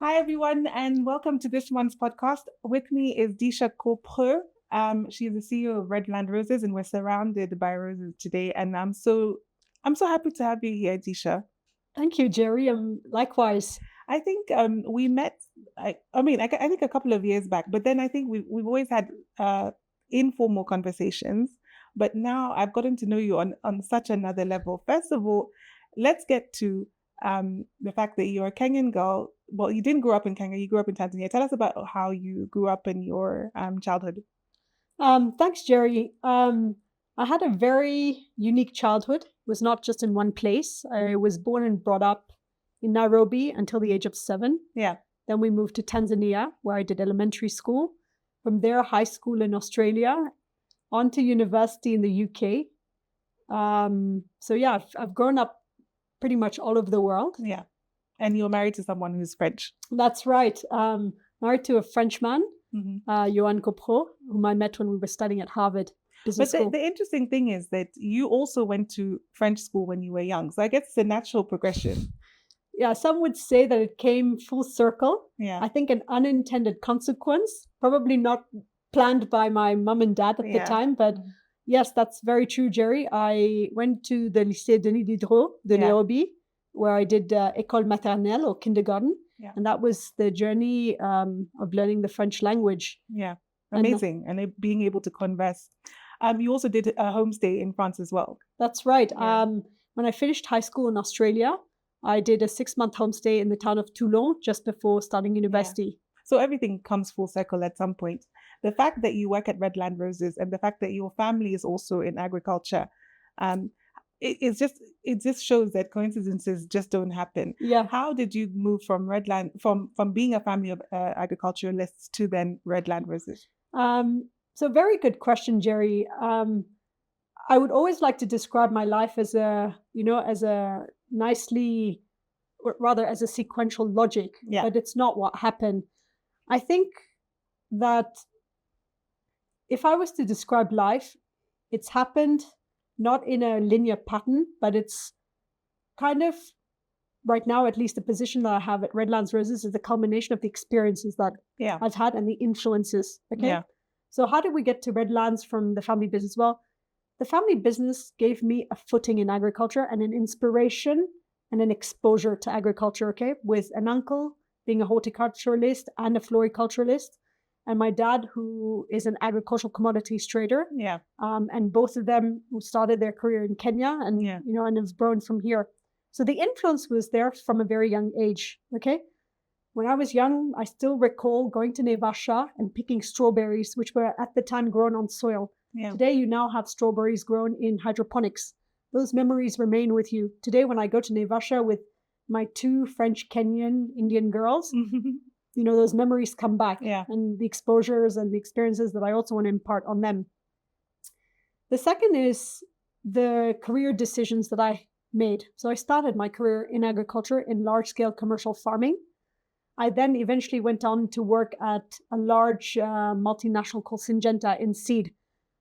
Hi, everyone, and welcome to this month's podcast. With me is Disha Copreaux. She's the CEO of Redland Roses, and we're surrounded by roses today. And I'm so happy to have you here, Disha. Thank you, Jerry. Likewise. I think we met. I think a couple of years back, but then I think we've always had informal conversations. But now I've gotten to know you on such another level. First of all, let's get to the fact that you're a Kenyan girl. Well, you didn't grow up in Kenya; you grew up in Tanzania. Tell us about how you grew up in your childhood. Thanks, Jerry. I had a very unique childhood. It was not just in one place. I was born and brought up in Nairobi until the age of 7. Yeah. Then we moved to Tanzania, where I did elementary school. From there, high school in Australia, on to university in the UK. I've grown up pretty much all over the world. Yeah. And you're married to someone who's French. That's right. Married to a Frenchman, Njeri Copreaux, whom I met when we were studying at Harvard Business School. But the interesting thing is that you also went to French school when you were young. So I guess it's a natural progression. Yeah, some would say that it came full circle. Yeah. I think an unintended consequence, probably not planned by my mum and dad at the time, but yes, that's very true, Jerry. I went to the Lycée Denis Diderot de Nairobi, where I did école maternelle or kindergarten. Yeah. And that was the journey of learning the French language. Yeah, amazing. And being able to converse. You also did a homestay in France as well. That's right. Yeah. When I finished high school in Australia, I did a 6-month homestay in the town of Toulon just before starting university. Yeah. So everything comes full circle at some point. The fact that you work at Redland Roses and the fact that your family is also in agriculture, it just shows that coincidences just don't happen. Yeah. How did you move from from being a family of agriculturalists to then Redland Roses? So very good question, Jerry. I would always like to describe my life as a sequential logic, but it's not what happened. I think that if I was to describe life, it's happened not in a linear pattern, but it's kind of, right now, at least the position that I have at Redlands Roses is the culmination of the experiences that I've had and the influences. Okay. Yeah. So how did we get to Redlands from the family business? Well, the family business gave me a footing in agriculture and an inspiration and an exposure to agriculture, okay, with an uncle being a horticulturalist and a floriculturalist, and my dad, who is an agricultural commodities trader. Yeah. And both of them who started their career in Kenya and, and have grown from here. So the influence was there from a very young age, okay? When I was young, I still recall going to Wagacha and picking strawberries, which were at the time grown on soil. Yeah. Today, you now have strawberries grown in hydroponics. Those memories remain with you. Today, when I go to Wagacha with my 2 French, Kenyan, Indian girls, those memories come back. Yeah. And the exposures and the experiences that I also want to impart on them. The second is the career decisions that I made. So I started my career in agriculture in large-scale commercial farming. I then eventually went on to work at a large multinational called Syngenta in seed.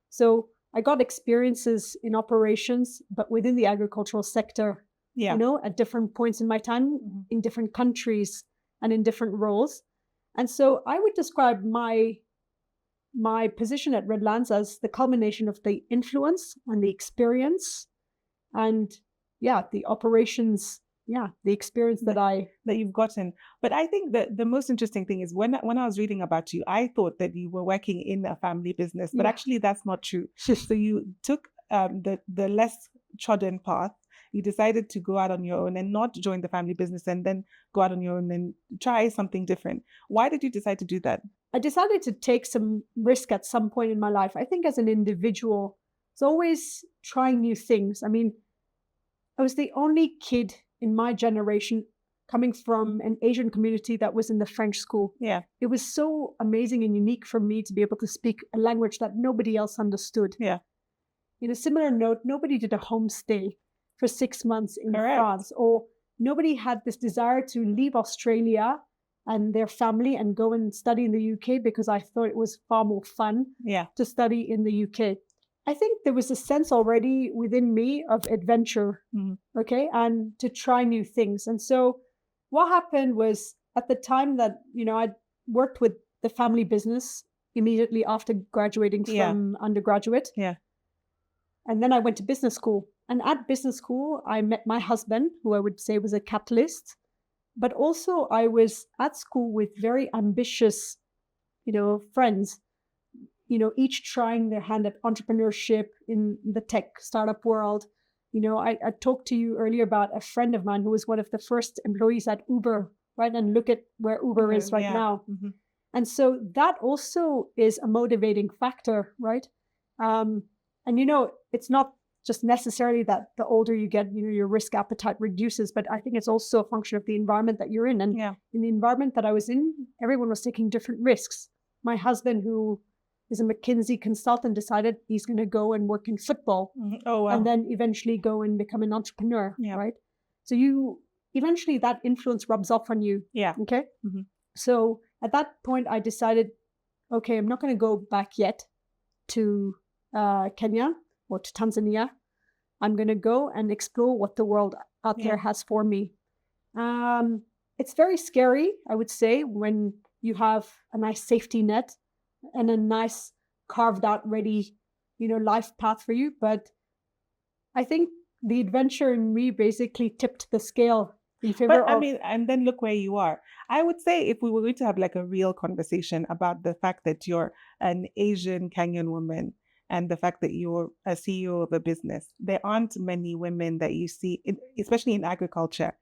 So I got experiences in operations, but within the agricultural sector, at different points in my time, in different countries and in different roles. And so I would describe my position at Redlands as the culmination of the influence and the experience and, the operations, the experience that you've gotten. But I think that the most interesting thing is when I was reading about you, I thought that you were working in a family business, but actually that's not true. So you took the less trodden path. You decided to go out on your own and not join the family business and then go out on your own and try something different. Why did you decide to do that? I decided to take some risk at some point in my life. I think as an individual, it's always trying new things. I mean, I was the only kid in my generation coming from an Asian community that was in the French school. Yeah. It was so amazing and unique for me to be able to speak a language that nobody else understood. Yeah. In a similar note, nobody did a homestay for 6 months in France, or nobody had this desire to leave Australia and their family and go and study in the UK because I thought it was far more fun to study in the UK. I think there was a sense already within me of adventure, okay, and to try new things. And so what happened was at the time that, I worked with the family business immediately after graduating from undergraduate. Yeah. And then I went to business school. And at business school, I met my husband, who I would say was a catalyst. But also I was at school with very ambitious, friends, each trying their hand at entrepreneurship in the tech startup world. I talked to you earlier about a friend of mine who was one of the first employees at Uber, right? And look at where Uber is right now. Mm-hmm. And so that also is a motivating factor, right? And, it's not just necessarily that the older you get, your risk appetite reduces, but I think it's also a function of the environment that you're in. And in the environment that I was in, everyone was taking different risks. My husband, who is a McKinsey consultant, decided he's going to go and work in football. Mm-hmm. Oh, wow. And then eventually go and become an entrepreneur, right? So eventually that influence rubs off on you. Yeah. Okay. Mm-hmm. So at that point, I decided, okay, I'm not going to go back yet to Kenya or to Tanzania. I'm going to go and explore what the world out there has for me. It's very scary, I would say, when you have a nice safety net and a nice carved out, ready, life path for you. But I think the adventure in me basically tipped the scale in favor of... and then look where you are. I would say if we were going to have like a real conversation about the fact that you're an Asian Kenyan woman and the fact that you're a CEO of a business, there aren't many women that you see, especially in agriculture,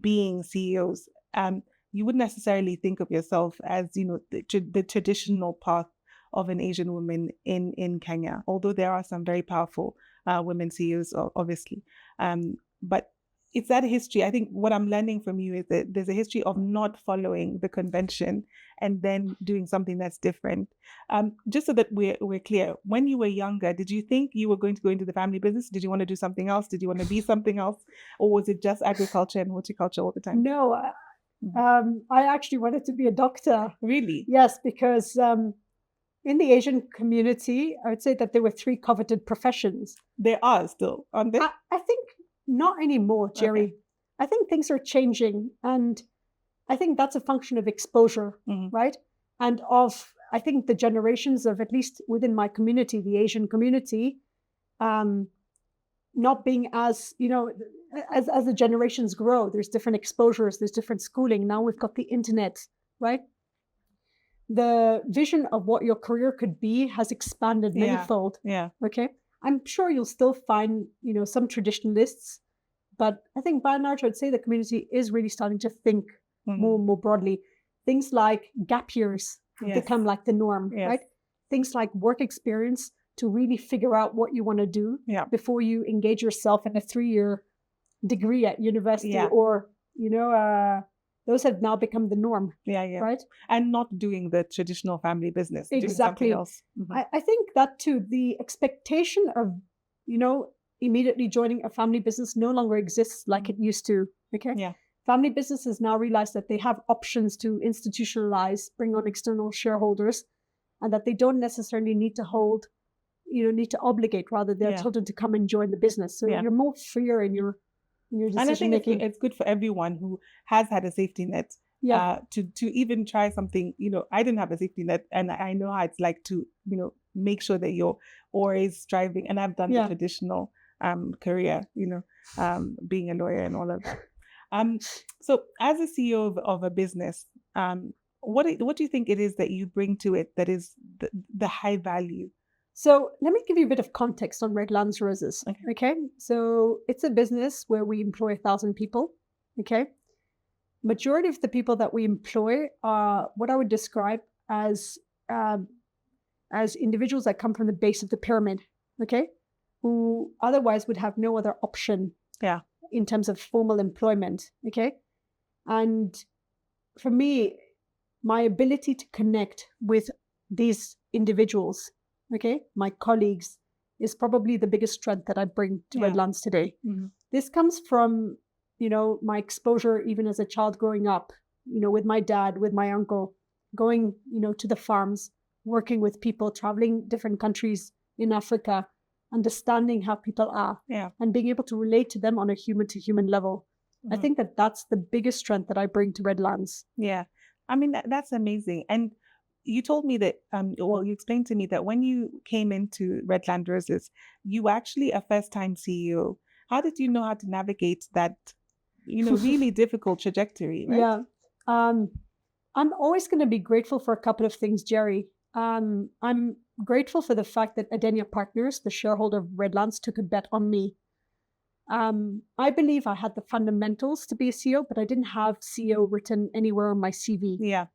being CEOs. You wouldn't necessarily think of yourself as, the traditional path of an Asian woman in Kenya, although there are some very powerful women CEOs, obviously. But it's that history. I think what I'm learning from you is that there's a history of not following the convention and then doing something that's different. Just so that we're clear, when you were younger, did you think you were going to go into the family business? Did you want to do something else? Did you want to be something else? Or was it just agriculture and horticulture all the time? No, I actually wanted to be a doctor. Really? Yes, because in the Asian community, I would say that there were 3 coveted professions. There are still, aren't there? I think not anymore, Njeri. Okay. I think things are changing, and I think that's a function of exposure, right? And of, I think, the generations of, at least within my community, the Asian community, not being as, as the generations grow, there's different exposures, there's different schooling. Now we've got the internet, right? The vision of what your career could be has expanded manifold. Yeah. Okay. I'm sure you'll still find, some traditionalists, but I think by and large, I'd say the community is really starting to think more broadly. Things like gap years have become like the norm, right? Things like work experience to really figure out what you want to do before you engage yourself in a 3-year degree at university or, those have now become the norm. Right? And not doing the traditional family business. Exactly. Doing something else. I think that too, the expectation of, immediately joining a family business no longer exists like it used to. Okay. Yeah. Family businesses now realize that they have options to institutionalize, bring on external shareholders, and that they don't necessarily need to obligate rather their children to come and join the business. So you're more freer in your decision and I think making. It's good for everyone who has had a safety net to even try something. I didn't have a safety net, and I know how it's like to make sure that you're always striving. And I've done the traditional career, being a lawyer and all of that. So as a CEO of a business, what do you think it is that you bring to it that is the high value? So let me give you a bit of context on Redland Roses. Okay. So it's a business where we employ 1,000 people. Okay. Majority of the people that we employ are what I would describe as individuals that come from the base of the pyramid. Okay. Who otherwise would have no other option. Yeah. In terms of formal employment. Okay. And for me, my ability to connect with these individuals, my colleagues, is probably the biggest strength that I bring to Redlands today. This comes from, my exposure even as a child growing up, with my dad, with my uncle, going, to the farms, working with people, traveling different countries in Africa, understanding how people are and being able to relate to them on a human to human level. I think that that's the biggest strength that I bring to Redlands. Yeah. I mean, that's amazing. And you told me that, you explained to me that when you came into Redland Roses, you were actually a first-time CEO. How did you know how to navigate that, really difficult trajectory, right? Yeah. I'm always going to be grateful for a couple of things, Njeri. I'm grateful for the fact that Adenia Partners, the shareholder of Redlands, took a bet on me. I believe I had the fundamentals to be a CEO, but I didn't have CEO written anywhere on my CV. Yeah.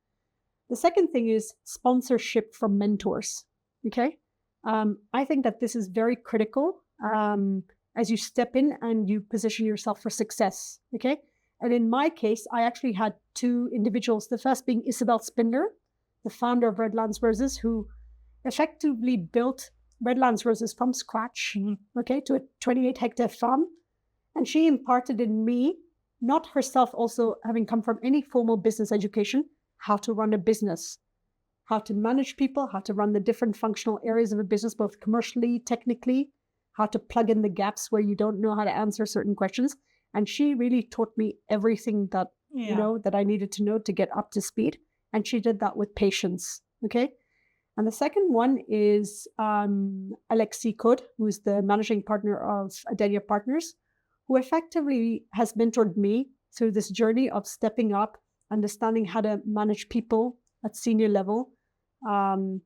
The second thing is sponsorship from mentors. Okay. I think that this is very critical as you step in and you position yourself for success. Okay. And in my case, I actually had two individuals, the first being Isabel Spindler, the founder of Redlands Roses, who effectively built Redlands Roses from scratch, okay, to a 28-hectare farm. And she imparted in me, not herself also having come from any formal business education, how to run a business, how to manage people, how to run the different functional areas of a business, both commercially, technically, how to plug in the gaps where you don't know how to answer certain questions. And she really taught me everything that, that I needed to know to get up to speed. And she did that with patience. Okay. And the second one is Alexi Kod, who's the managing partner of Adenia Partners, who effectively has mentored me through this journey of stepping up, understanding how to manage people at senior level, and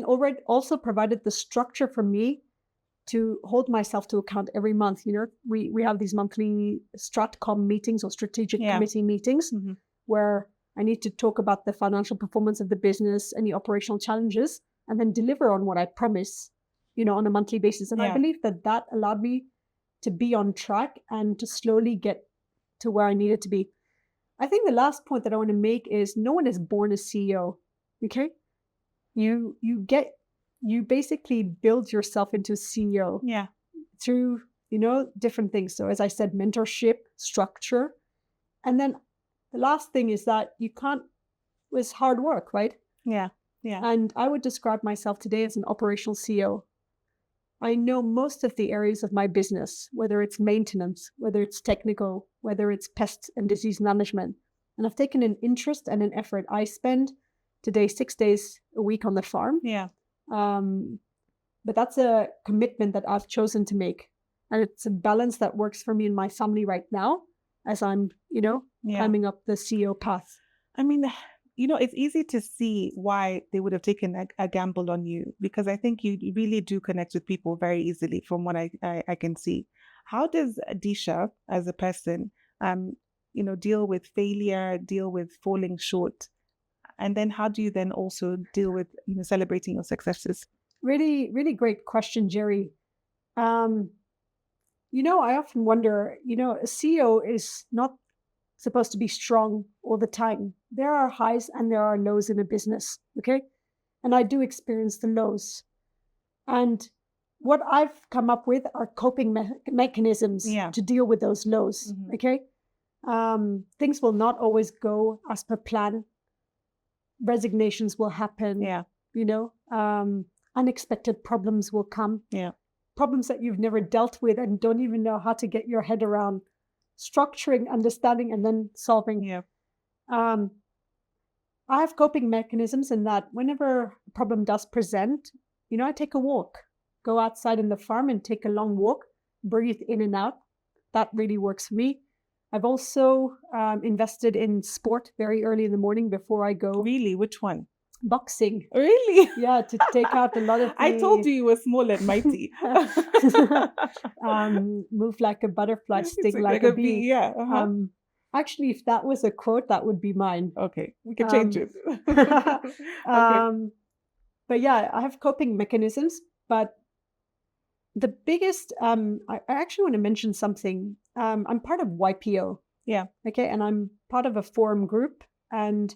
already also provided the structure for me to hold myself to account every month. We have these monthly Stratcom meetings or strategic committee meetings where I need to talk about the financial performance of the business, any operational challenges, and then deliver on what I promise, on a monthly basis. And I believe that allowed me to be on track and to slowly get to where I needed to be. I think the last point that I want to make is no one is born a CEO. Okay. You basically build yourself into a CEO through, different things. So as I said, mentorship, structure. And then the last thing is that was hard work, right? Yeah. Yeah. And I would describe myself today as an operational CEO. I know most of the areas of my business, whether it's maintenance, whether it's technical, whether it's pest and disease management. And I've taken an interest and an effort. I spend today 6 days a week on the farm. Yeah. But that's a commitment that I've chosen to make. And it's a balance that works for me and my family right now as I'm, climbing up the CEO path. I mean, it's easy to see why they would have taken a gamble on you, because I think you really do connect with people very easily from what I can see. How does Disha as a person, deal with failure, deal with falling short? And then how do you then also deal with, celebrating your successes? Really, really great question, Njeri. I often wonder, a CEO is not supposed to be strong all the time. There are highs and there are lows in a business, okay? And I do experience the lows. And what I've come up with are coping mechanisms to deal with those lows, okay? Things will not always go as per plan. Resignations will happen, unexpected problems will come. Yeah. Problems that you've never dealt with and don't even know how to get your head around. Structuring, understanding, and then solving. Yeah. I have coping mechanisms in that whenever a problem does present, I take a walk, go outside in the farm and take a long walk, breathe in and out. That really works for me. I've also invested in sport very early in the morning before I go. Really? Which one? Boxing. Really? Yeah, to take out a lot of I told you were small and mighty. Move like a butterfly, sting like a bee. Yeah. Actually, if that was a quote, that would be mine. Okay, we can change it. Okay. But yeah, I have coping mechanisms. But the biggest, I actually want to mention something. I'm part of YPO. Yeah. Okay, and I'm part of a forum group. And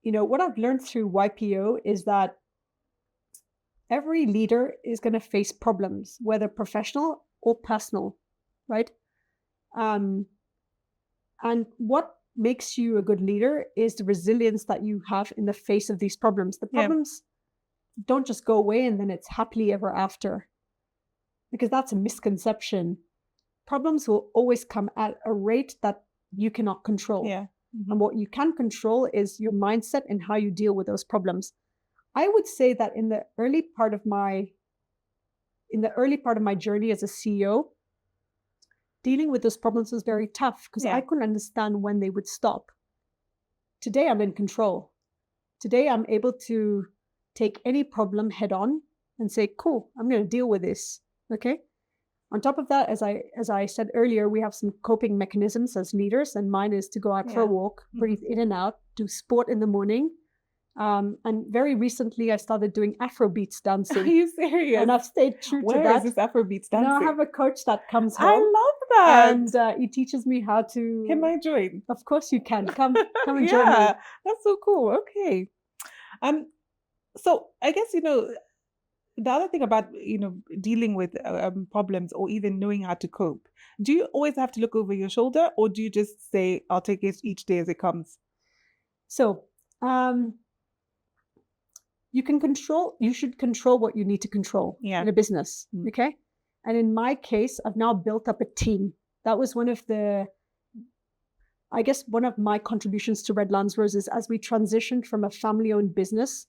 what I've learned through YPO is that every leader is going to face problems, whether professional or personal, right? And what makes you a good leader is the resilience that you have in the face of these problems. The problems don't just go away and then it's happily ever after, because that's a misconception. problems will always come at a rate that you cannot control. Yeah. And what you can control is your mindset and how you deal with those problems. I would say that in the early part of my journey as a CEO, dealing with those problems was very tough because I couldn't understand when they would stop. Today, I'm in control. Today, I'm able to take any problem head on and say, cool, I'm going to deal with this. Okay. On top of that, as I said earlier, we have some coping mechanisms as leaders, and mine is to go out for a walk, breathe in and out, do sport in the morning. And very recently, I started doing Afrobeats dancing. Are you serious? And I've stayed true to that. Where is this Afrobeats dancing? Now I have a coach that comes home. I love that. And he teaches me how to... Can I join? Of course you can. Come and join me. That's so cool. Okay. So I guess, the other thing about, dealing with problems or even knowing how to cope, do you always have to look over your shoulder, or do you just say, I'll take it each day as it comes? So, you should control what you need to control in a business. Okay. And in my case, I've now built up a team. That was one of my contributions to Redland Roses as we transitioned from a family-owned business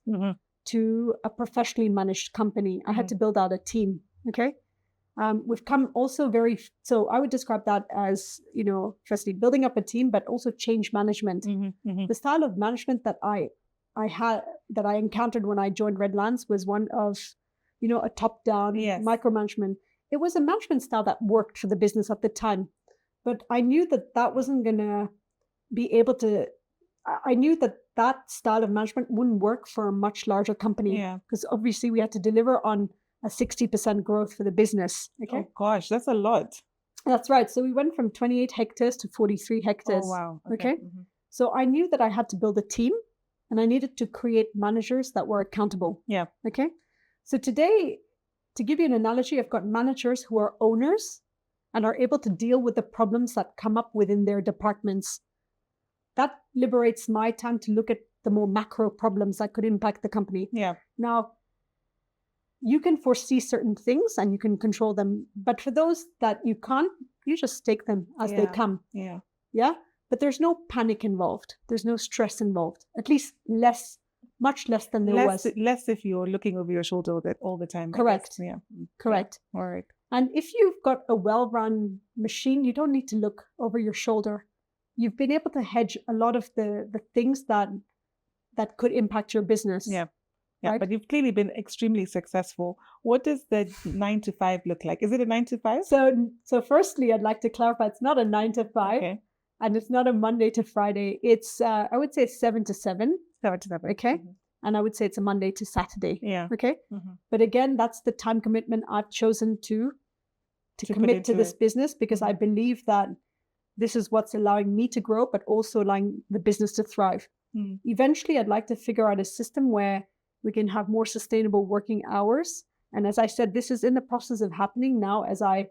to a professionally managed company. I had to build out a team. Okay. We've come also so I would describe that as, firstly, building up a team, but also change management. The style of management that I encountered when I joined Redlands was one of, a top-down micromanagement. It was a management style that worked for the business at the time. But I knew that wasn't going to be able to, I knew that style of management wouldn't work for a much larger company. Because obviously we had to deliver on a 60% growth for the business. Okay. Oh gosh, that's a lot. That's right. So we went from 28 hectares to 43 hectares. Oh wow. Okay. So I knew that I had to build a team, and I needed to create managers that were accountable. Yeah. Okay. So today, to give you an analogy, I've got managers who are owners and are able to deal with the problems that come up within their departments. That liberates my time to look at the more macro problems that could impact the company. Yeah. Now, you can foresee certain things and you can control them. But for those that you can't, you just take them as they come. Yeah. Yeah. But there's no panic involved. There's no stress involved. At least much less than there was. Less if you're looking over your shoulder all the time. Correct. Yeah. Correct. All right. And if you've got a well-run machine, you don't need to look over your shoulder. You've been able to hedge a lot of the things that could impact your business. Yeah. Yeah, right? But you've clearly been extremely successful. What does the 9 to 5 look like? Is it a 9 to 5? So firstly, I'd like to clarify, it's not a 9 to 5. Okay. And it's not a Monday to Friday. It's, I would say 7 to 7. 7 to 7. Okay. And I would say it's a Monday to Saturday. Yeah. Okay. But again, that's the time commitment I've chosen to commit to this business, because I believe that this is what's allowing me to grow, but also allowing the business to thrive. Eventually, I'd like to figure out a system where we can have more sustainable working hours. And as I said, this is in the process of happening now as I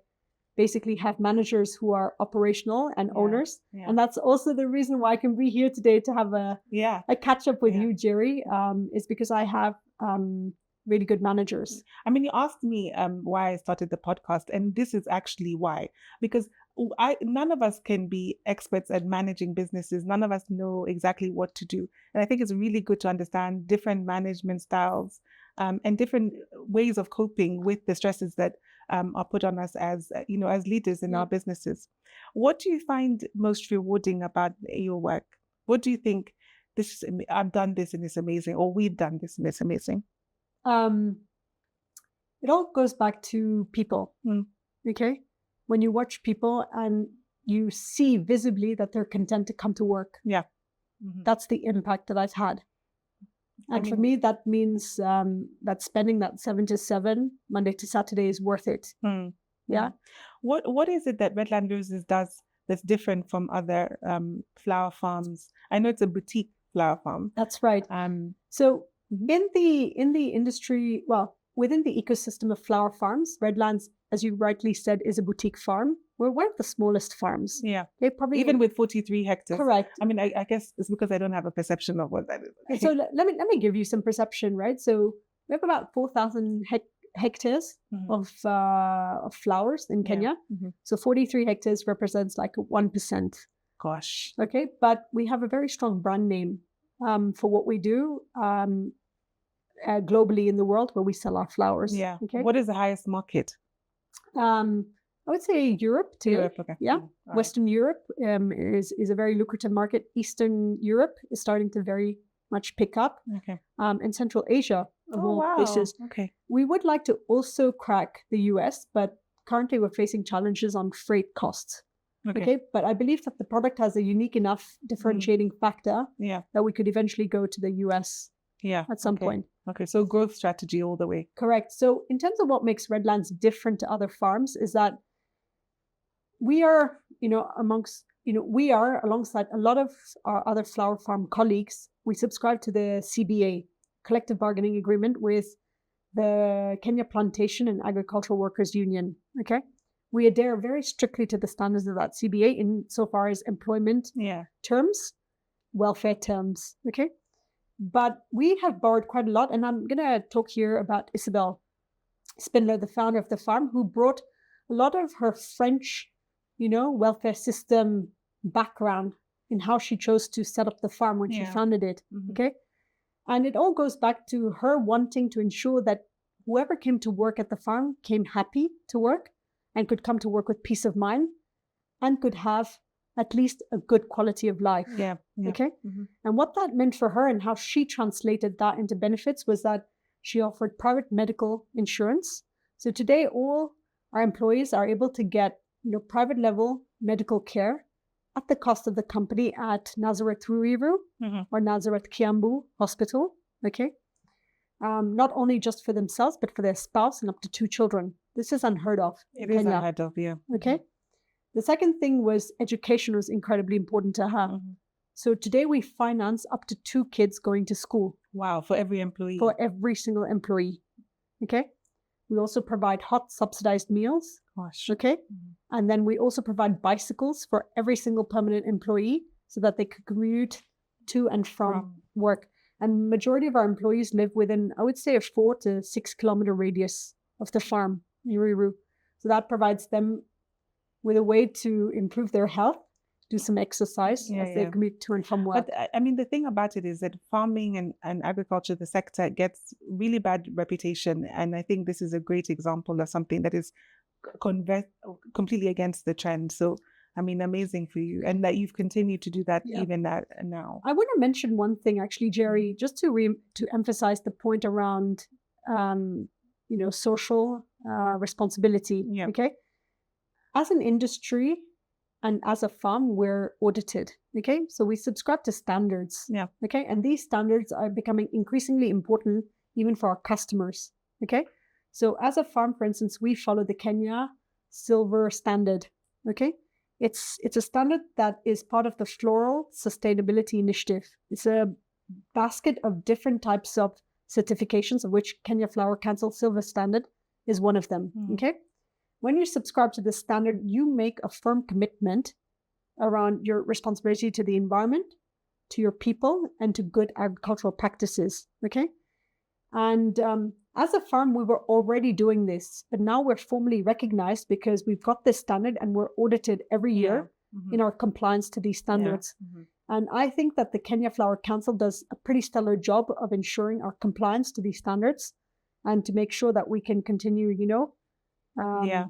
basically have managers who are operational and owners. Yeah. And that's also the reason why I can be here today to have a catch up with you, Njeri, is because I have really good managers. I mean, you asked me why I started the podcast, and this is actually why, because none of us can be experts at managing businesses. None of us know exactly what to do. And I think it's really good to understand different management styles and different ways of coping with the stresses that are put on us as leaders in our businesses. What do you find most rewarding about your work? What do you think, I've done this and it's amazing, or we've done this and it's amazing? It all goes back to people. Okay. When you watch people and you see visibly that they're content to come to work. Yeah. That's the impact that I've had. And for me, that means that spending that 7 to 7, Monday to Saturday, is worth it. Yeah. What is it that Redland Roses does that's different from other flower farms? I know it's a boutique flower farm. That's right. So in the industry, within the ecosystem of flower farms, Redlands, as you rightly said, is a boutique farm. We're one of the smallest farms. Yeah. They probably even with 43 hectares. Correct. I mean, I guess it's because I don't have a perception of what that is. So let me give you some perception, right? So we have about 4,000 hectares Mhm. of flowers in Yeah. Kenya. Mhm. So 43 hectares represents like 1%. Gosh. Okay, but we have a very strong brand name for what we do globally in the world where we sell our flowers. Yeah. Okay, What is the highest market? I would say Europe today. Europe. Okay. Yeah, All right. Western Europe is a very lucrative market. Eastern Europe is starting to very much pick up, Okay. and Central Asia of Oh all wow. places. Okay. We would like to also crack the US, but currently we're facing challenges on freight costs. Okay, but I believe that the product has a unique enough differentiating factor Yeah. that we could eventually go to the US Yeah. at some Okay. point. Okay. So growth strategy all the way. Correct. So in terms of what makes Redlands different to other farms is that we are, we are alongside a lot of our other flower farm colleagues. We subscribe to the CBA, collective bargaining agreement with the Kenya Plantation and Agricultural Workers Union. Okay, we adhere very strictly to the standards of that CBA insofar as employment Yeah. terms, welfare terms. Okay, but we have borrowed quite a lot, and I'm gonna talk here about Isabel Spindler, the founder of the farm, who brought a lot of her French, welfare system background in how she chose to set up the farm when she Yeah. founded it. Mhm. Okay. And it all goes back to her wanting to ensure that whoever came to work at the farm came happy to work and could come to work with peace of mind and could have at least a good quality of life. Yeah. Yeah. Okay. Mhm. And what that meant for her and how she translated that into benefits was that she offered private medical insurance. So today, all our employees are able to get, private level medical care at the cost of the company at Nazareth Ruiru Mhm. or Nazareth Kiambu Hospital. Okay. Not only just for themselves, but for their spouse and up to 2 children. This is unheard of It in is Kenya. unheard of. Yeah. Okay. The second thing was education was incredibly important to her. Mhm. So today we finance up to 2 kids going to school Wow. For every employee. for every single employee. Okay. We also provide hot subsidized meals. Gosh. Okay. Mhm. And then we also provide bicycles for every single permanent employee so that they could commute to and from work. And majority of our employees live within, I would say, a 4 to 6 kilometer radius of the farm, Ruiru. So that provides them with a way to improve their health, do some exercise Yeah, as they yeah. commute to and from work. But I mean, the thing about it is that farming and agriculture, the sector, gets really bad reputation. And I think this is a great example of something that is completely against the trend. So, I mean, amazing for you. And that you've continued to do that Yeah. even now. I want to mention one thing, actually, Jerry, just to emphasize the point around, social responsibility. Yeah. Okay. As an industry and as a farm, we're audited. Okay. So we subscribe to standards. Yeah. Okay. And these standards are becoming increasingly important even for our customers. Okay. So as a farm, for instance, we follow the Kenya Silver Standard. Okay. It's a standard that is part of the Floral Sustainability Initiative. It's a basket of different types of certifications, of which Kenya Flower Council Silver Standard is one of them. Mhm. Okay. When you subscribe to this standard, you make a firm commitment around your responsibility to the environment, to your people, and to good agricultural practices. Okay. And as a farm, we were already doing this, but now we're formally recognized because we've got this standard and we're audited every year Mhm. in our compliance to these standards. Mhm. And I think that the Kenya Flower Council does a pretty stellar job of ensuring our compliance to these standards and to make sure that we can continue, Yeah.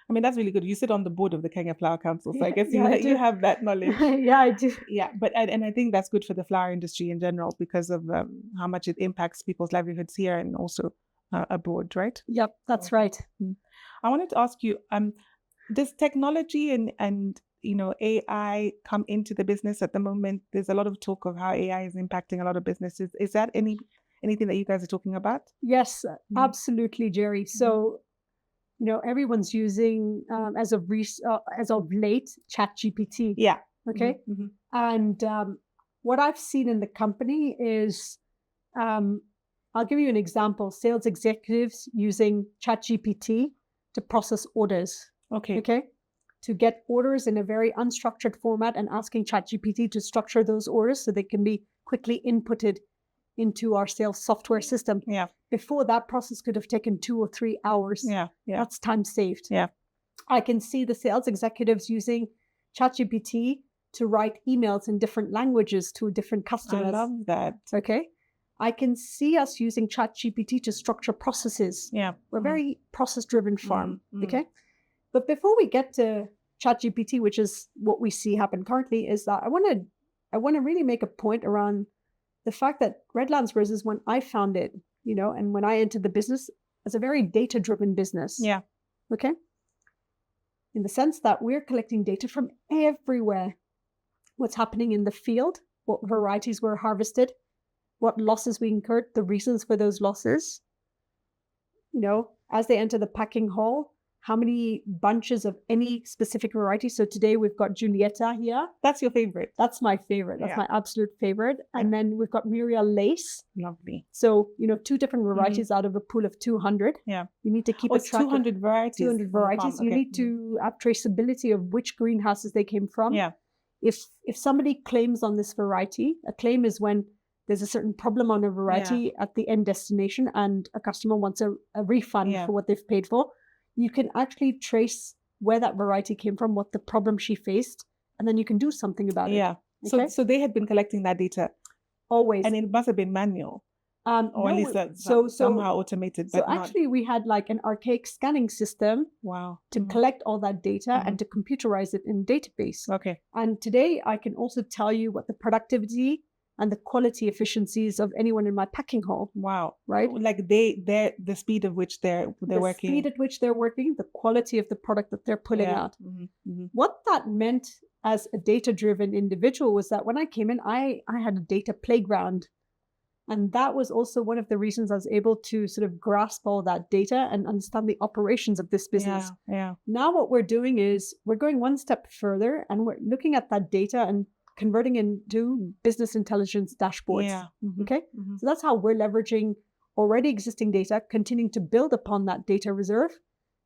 I mean, that's really good. You sit on the board of the Kenya Flower Council, so I guess Yeah, I do. you have that knowledge. Yeah, I do. Yeah, but and I think that's good for the flower industry in general because of how much it impacts people's livelihoods here and also abroad, right? Yep, that's right. I wanted to ask you, does technology and AI come into the business at the moment? There's a lot of talk of how AI is impacting a lot of businesses. Is that anything that you guys are talking about? Yes, absolutely, Jerry. So, everyone's using as of late ChatGPT. Yeah. Okay. Mhm. And what I've seen in the company is, I'll give you an example. Sales executives using ChatGPT to process orders. Okay. Okay. To get orders in a very unstructured format and asking ChatGPT to structure those orders so they can be quickly inputted into our sales software system. Yeah. Before, that process could have taken 2 or 3 hours. Yeah. Yeah. That's time saved. Yeah. I can see the sales executives using ChatGPT to write emails in different languages to different customers. I love that. Okay. I can see us using ChatGPT to structure processes. Yeah. We're a very process-driven firm. Mm. Okay. But before we get to ChatGPT, which is what we see happen currently, is that I want to really make a point around the fact that Redlands Roses, when I found it, and when I entered the business, is a very data-driven business. Yeah. Okay. In the sense that we're collecting data from everywhere. What's happening in the field, what varieties were harvested, what losses we incurred, the reasons for those losses. As they enter the packing hall, how many bunches of any specific variety. So today we've got Giulietta here. That's your favorite. That's my favorite. That's my absolute favorite. And then we've got Muriel Lace. Lovely. So, 2 different varieties out of a pool of 200. Yeah. You need to keep a track 200 varieties. 200 varieties. You need to have traceability of which greenhouses they came from. Yeah. If somebody claims on this variety, a claim is when there's a certain problem on a variety at the end destination and a customer wants a refund for what they've paid for. You can actually trace where that variety came from, what the problem she faced, and then you can do something about it. Yeah. Okay? So they had been collecting that data. Always. And it must have been manual. Or at least somehow automated. So actually we had like an archaic scanning system to collect all that data and to computerize it in a database. Okay. And today I can also tell you what the productivity and the quality efficiencies of anyone in my packing hall. Wow. Right? Like the speed of which they're working. The speed at which they're working, the quality of the product that they're pulling out. What that meant as a data-driven individual was that when I came in, I had a data playground. And that was also one of the reasons I was able to sort of grasp all that data and understand the operations of this business. Yeah. Now what we're doing is we're going one step further and we're looking at that data and converting into business intelligence dashboards. Yeah. Okay. So that's how we're leveraging already existing data, continuing to build upon that data reserve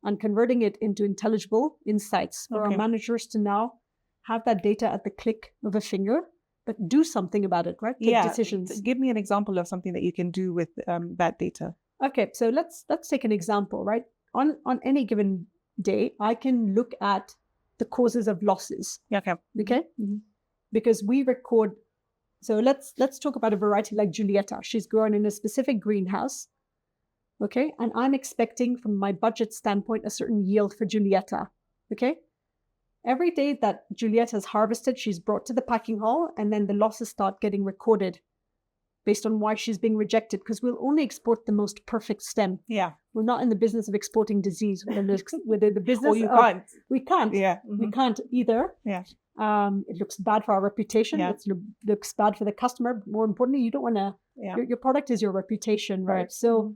and converting it into intelligible insights for our managers to now have that data at the click of a finger, but do something about it, right? Take decisions. Give me an example of something that you can do with that data. Okay. So let's take an example, right? On any given day, I can look at the causes of losses. Okay. Okay. Because we record, so let's talk about a variety like Giulietta. She's grown in a specific greenhouse, okay? And I'm expecting from my budget standpoint a certain yield for Giulietta, okay? Every day that Giulietta is harvested, she's brought to the packing hall and then the losses start getting recorded based on why she's being rejected because we'll only export the most perfect stem. Yeah. We're not in the business of exporting disease. We're in the business or you can't. We can't. Yeah. We can't either. Yeah. It looks bad for our reputation. Yeah. It looks bad for the customer. More importantly, you don't want to, your product is your reputation, right? So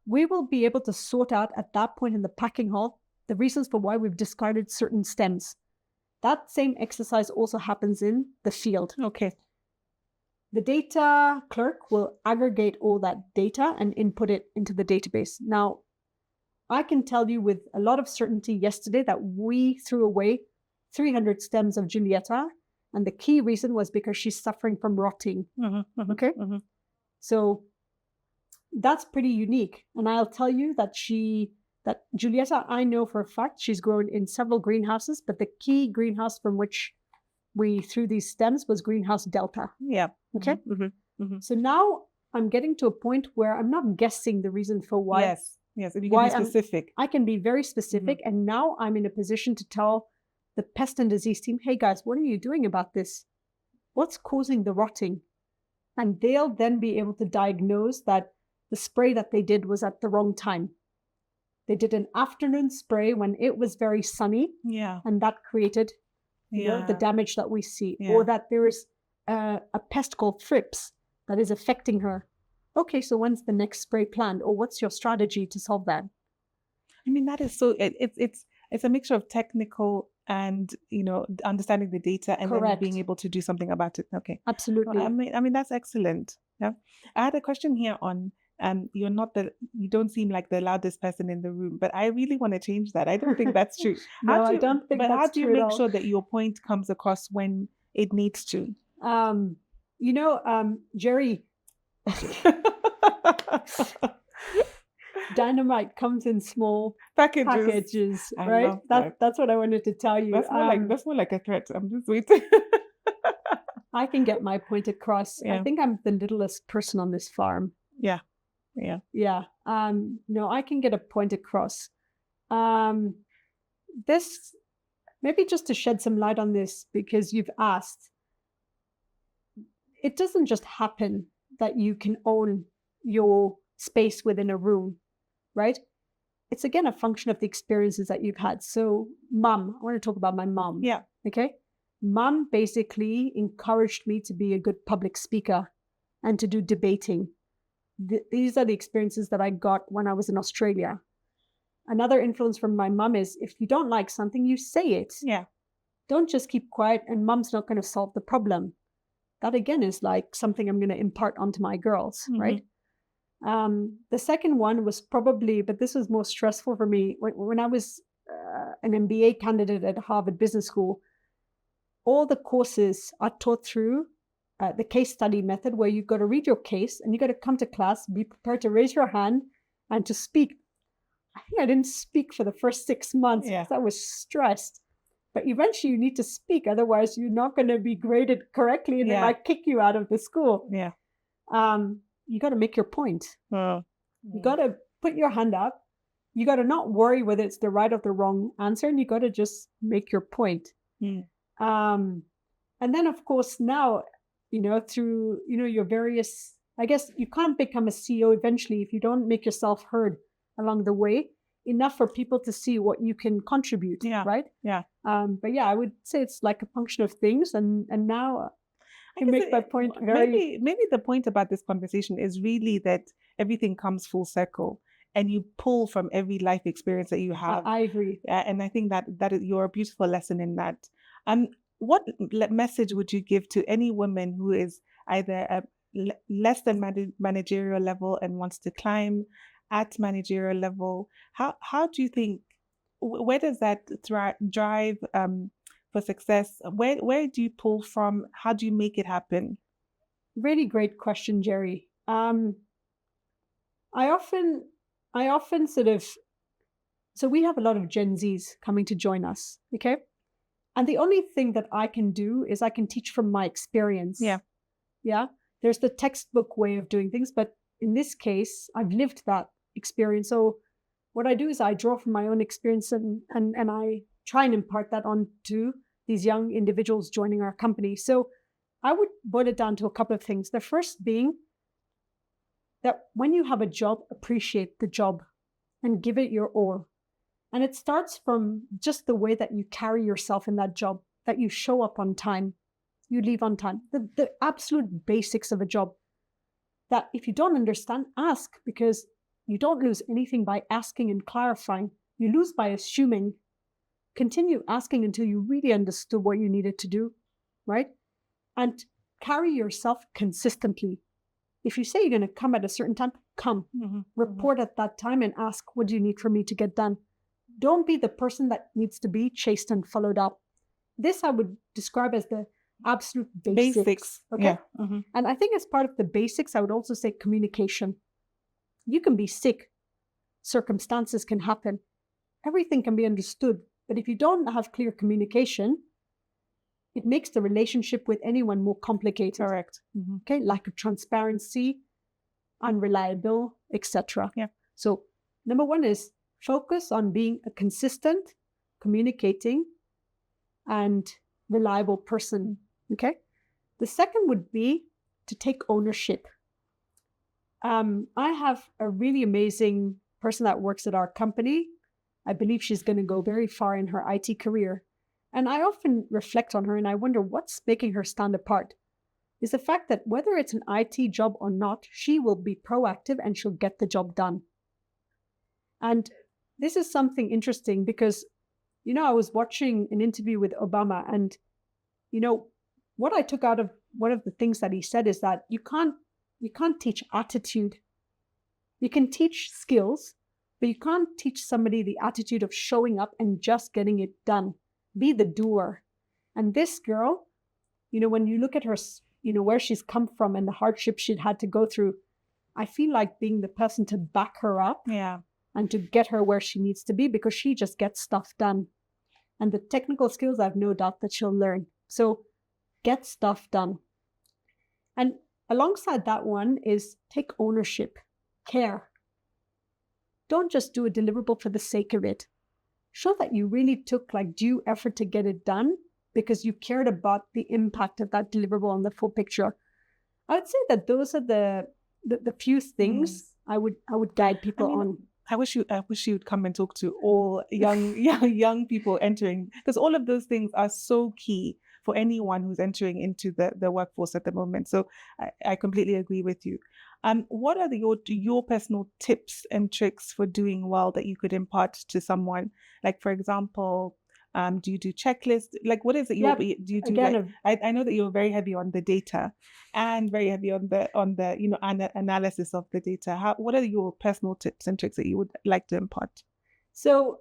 we will be able to sort out at that point in the packing hall, the reasons for why we've discarded certain stems. That same exercise also happens in the field. Okay. The data clerk will aggregate all that data and input it into the database. Now, I can tell you with a lot of certainty yesterday that we threw away 300 stems of Giulietta. And the key reason was because she's suffering from rotting. Okay. So that's pretty unique. And I'll tell you that Giulietta, I know for a fact she's grown in several greenhouses, but the key greenhouse from which we threw these stems was greenhouse Delta. Yeah. Okay. So now I'm getting to a point where I'm not guessing the reason for why. Yes. If you can be specific. I can be very specific. And now I'm in a position to tell the pest and disease team, hey guys, what are you doing about this? What's causing the rotting? And they'll then be able to diagnose that the spray that they did was at the wrong time. They did an afternoon spray when it was very sunny. Yeah. And that created the damage that we see. Or that there is a pest called thrips that is affecting her. Okay, so when's the next spray planned? Or what's your strategy to solve that? I mean, that is so, it's a mixture of technical and, understanding the data and then being able to do something about it. Okay. Absolutely. Well, I mean, that's excellent. Yeah. I had a question here on, you don't seem like the loudest person in the room, but I really want to change that. I don't think that's true. I don't think that's true. But how do you make sure that your point comes across when it needs to? Njeri, Dynamite comes in small packages, I right? love that. That's what I wanted to tell you. That's more like a threat. I'm just waiting. I can get my point across. I Yeah. think I'm the littlest person on this farm. Yeah. Yeah. Yeah. No, I can get a point across. This, maybe just to shed some light on this, because you've asked, it doesn't just happen that you can own your space within a room, right? It's again a function of the experiences that you've had. So, mom, I want to talk about my mom. Yeah. Okay. Mom basically encouraged me to be a good public speaker and to do debating. These are the experiences that I got when I was in Australia. Another influence from my mom is if you don't like something, you say it. Yeah. Don't just keep quiet and mom's not going to solve the problem. That again is like something I'm going to impart onto my girls, right? The second one was probably, but this was more stressful for me, when I was an MBA candidate at Harvard Business School. All the courses are taught through the case study method, where you've got to read your case and you've got to come to class, be prepared to raise your hand and to speak. I think I didn't speak for the first 6 months because I was stressed. But eventually you need to speak, otherwise you're not going to be graded correctly and they might kick you out of the school. Yeah. You got to make your point. Oh. You got to put your hand up. You got to not worry whether it's the right or the wrong answer, and you got to just make your point. And then, of course, now, through, your various, I guess you can't become a CEO eventually if you don't make yourself heard along the way, enough for people to see what you can contribute, right? Yeah. But yeah, I would say it's like a function of things. And now I can make my point very... Maybe the point about this conversation is really that everything comes full circle and you pull from every life experience that you have. I agree. And I think that is, you're a beautiful lesson in that. What message would you give to any woman who is either a less than managerial level and wants to climb at managerial level? How do you think, where does that drive for success? Where do you pull from? How do you make it happen? Really great question, Njeri. I often sort of, so we have a lot of Gen Zs coming to join us, okay? And the only thing that I can do is I can teach from my experience. Yeah. There's the textbook way of doing things, but in this case, I've lived that experience. So what I do is I draw from my own experience and I try and impart that onto these young individuals joining our company. So I would boil it down to a couple of things. The first being that when you have a job, appreciate the job and give it your all. And it starts from just the way that you carry yourself in that job, that you show up on time, you leave on time, the absolute basics of a job. That if you don't understand, ask, because you don't lose anything by asking and clarifying. You lose by assuming. Continue asking until you really understood what you needed to do, right? And carry yourself consistently. If you say you're going to come at a certain time, come. Report at that time and ask, what do you need from me to get done? Don't be the person that needs to be chased and followed up. This I would describe as the absolute basics. Okay. Yeah. And I think as part of the basics, I would also say communication. You can be sick. Circumstances can happen. Everything can be understood. But if you don't have clear communication, it makes the relationship with anyone more complicated. Correct. Okay. Lack of transparency, unreliable, etc. Yeah. So number one is focus on being a consistent, communicating, and reliable person. Okay. The second would be to take ownership. I have a really amazing person that works at our company. I believe she's going to go very far in her IT career. And I often reflect on her and I wonder what's making her stand apart. Is the fact that whether it's an IT job or not, she will be proactive and she'll get the job done. And this is something interesting because, I was watching an interview with Obama and, what I took out of one of the things that he said is that you can't teach attitude. You can teach skills, but you can't teach somebody the attitude of showing up and just getting it done. Be the doer. And this girl, when you look at her where she's come from and the hardship she'd had to go through, I feel like being the person to back her up and to get her where she needs to be, because she just gets stuff done. And the technical skills, I've no doubt that she'll learn. So get stuff done. And alongside that one is take ownership, care. Don't just do a deliverable for the sake of it. Show that you really took like due effort to get it done because you cared about the impact of that deliverable on the full picture. I would say that those are the few things I would guide people on. I wish you would come and talk to all young people entering, because all of those things are so key for anyone who's entering into the workforce at the moment. So I completely agree with you. What are your personal tips and tricks for doing well that you could impart to someone? Like, for example, do you do checklists? Like, what is it do you do? Again, like, I know that you're very heavy on the data and very heavy on the analysis of the data. What are your personal tips and tricks that you would like to impart? So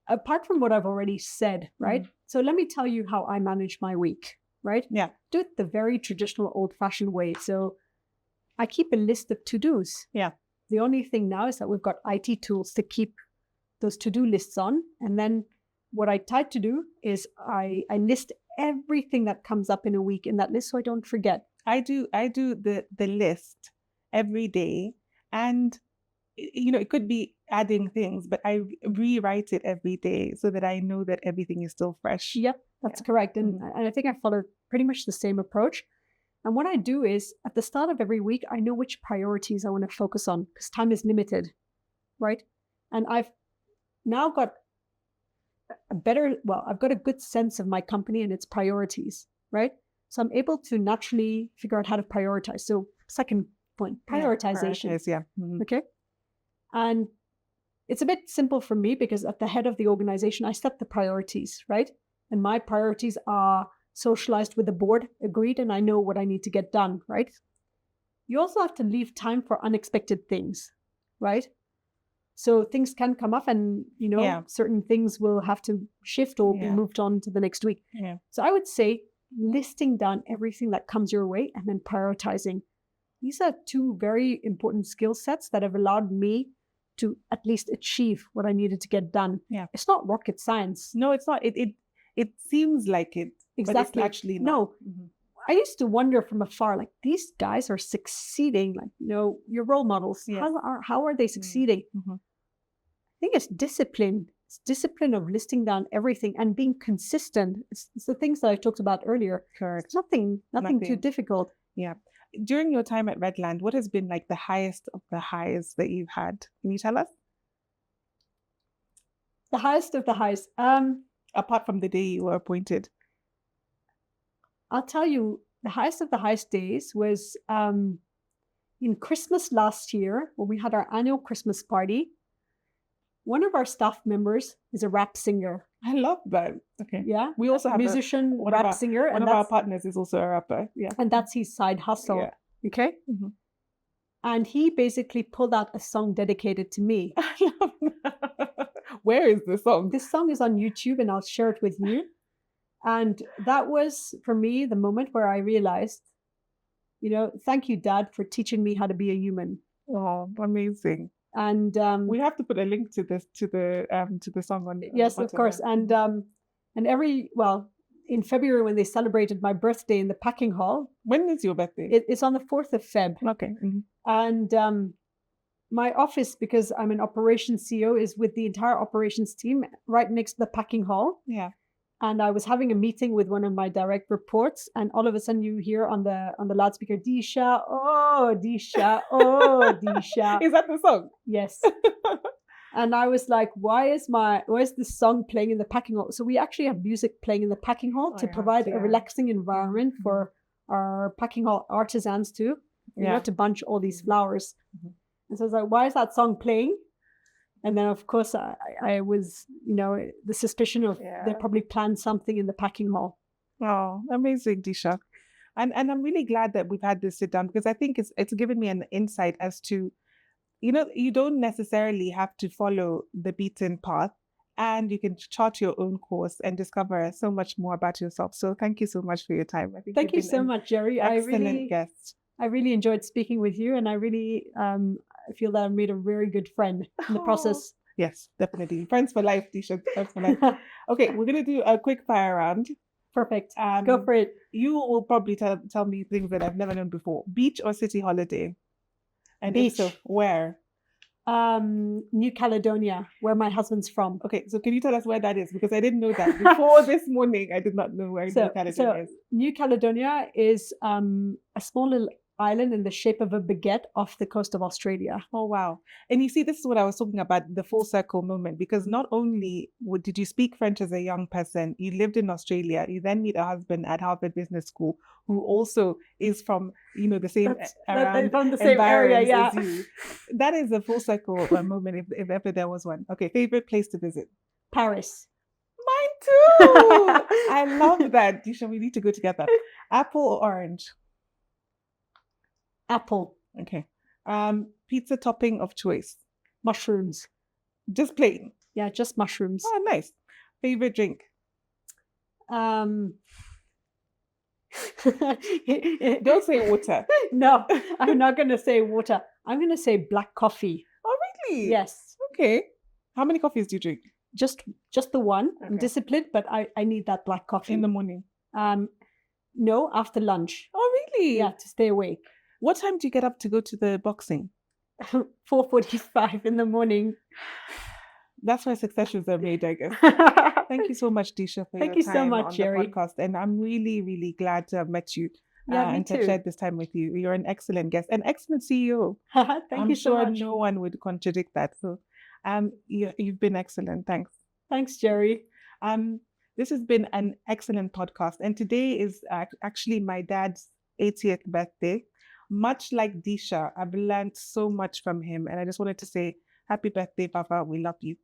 apart from what I've already said, right? So let me tell you how I manage my week, right? Yeah. Do it the very traditional old-fashioned way. So I keep a list of to-dos. Yeah. The only thing now is that we've got IT tools to keep those to-do lists on. And then what I try to do is I list everything that comes up in a week in that list so I don't forget. I do the list every day, and it could be adding things, but I rewrite it every day so that I know that everything is still fresh. Yep, that's correct. And I think I follow pretty much the same approach. And what I do is at the start of every week, I know which priorities I want to focus on because time is limited, right? And I've now got I've got a good sense of my company and its priorities, right? So I'm able to naturally figure out how to prioritize. So second point, prioritization. Yeah. Okay. And it's a bit simple for me because at the head of the organization, I set the priorities, right? And my priorities are socialized with the board, agreed, and I know what I need to get done, right? You also have to leave time for unexpected things, right? So things can come up and, certain things will have to shift or be moved on to the next week. Yeah. So I would say listing down everything that comes your way and then prioritizing. These are two very important skill sets that have allowed me to at least achieve what I needed to get done. Yeah. It's not rocket science. No, it's not. It seems like it. Exactly. But it's actually not. No. I used to wonder from afar, like, these guys are succeeding, like, your role models. Yes. How are they succeeding? Mm-hmm. I think it's discipline. It's discipline of listing down everything and being consistent. It's the things that I talked about earlier. Correct. It's nothing too difficult. Yeah. During your time at Redland, what has been like the highest of the highs that you've had? Can you tell us? The highest of the highs. Apart from the day you were appointed. I'll tell you, the highest of the highest days was in Christmas last year when we had our annual Christmas party. One of our staff members is a rap singer. I love that. Okay. Yeah. We also have musician, rap singer. One of our partners is also a rapper. Yeah. And that's his side hustle. Yeah. Okay. Mm-hmm. And he basically pulled out a song dedicated to me. I love that. Where is the song? This song is on YouTube and I'll share it with you. And that was, for me, the moment where I realized, thank you, Dad, for teaching me how to be a human. Oh, amazing. And we have to put a link to this to the song on. Yes, of course. And in February when they celebrated my birthday in the packing hall. When is your birthday? It's on the 4th of Feb. Okay. Mm-hmm. And my office, because I'm an operations CEO, is with the entire operations team right next to the packing hall. Yeah. And I was having a meeting with one of my direct reports, and all of a sudden you hear on the loudspeaker, Disha, oh, Disha, oh, Disha. Is that the song? Yes. And I was like, why is this song playing in the packing hall? So we actually have music playing in the packing hall to provide a relaxing environment for our packing hall artisans too, to bunch all these flowers. Mm-hmm. And so I was like, why is that song playing? And then, of course, I was, the suspicion of they probably planned something in the packing hall. Oh, amazing, Disha. And I'm really glad that we've had this sit down because I think it's given me an insight as to, you don't necessarily have to follow the beaten path. and you can chart your own course and discover so much more about yourself. So thank you so much for your time. I think Thank you you've been so an much, Njeri. excellent guest. I really enjoyed speaking with you, and I really feel that I made a very good friend in the process. Yes, definitely. Friends for life, Disha. Friends for life. Okay, we're going to do a quick fire round. Perfect. Go for it. You will probably tell me things that I've never known before. Beach or city holiday? And Beach. If so, where? New Caledonia, where my husband's from. Okay, so can you tell us where that is? Because I didn't know that. Before this morning, I did not know where New Caledonia is. New Caledonia is a small little island in the shape of a baguette off the coast of Australia. Oh, wow. And you see, this is what I was talking about, the full circle moment, because not only did you speak French as a young person, you lived in Australia, you then meet a husband at Harvard Business School who also is from, the same from the same area, yeah. as you. That is a full circle moment if ever there was one. Okay, favorite place to visit? Paris. Mine too. I love that. Disha, we need to go together. Apple or orange? Apple. Okay. Pizza topping of choice? Mushrooms. Just plain? Yeah, just mushrooms. Oh, nice. Favorite drink? Don't say water. No, I'm not going to say water. I'm going to say black coffee. Oh, really? Yes. Okay. How many coffees do you drink? Just the one. Okay. I'm disciplined, but I need that black coffee. In the morning? No, after lunch. Oh, really? Yeah, to stay awake. What time do you get up to go to the boxing? 4:45 in the morning. That's why successions are made, I guess. Thank you so much, Disha, for Thank your you so time much, on Njeri. the podcast. And I'm really, really glad to have met you and me to too. share this time with you. You're an excellent guest, an excellent CEO. Thank you so much. I'm sure no one would contradict that. So you've been excellent. Thanks. Thanks, Njeri. This has been an excellent podcast. And today is actually my dad's 80th birthday. Much like Disha, I've learned so much from him. And I just wanted to say, happy birthday, Papa. We love you.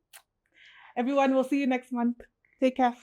Everyone, we'll see you next month. Take care.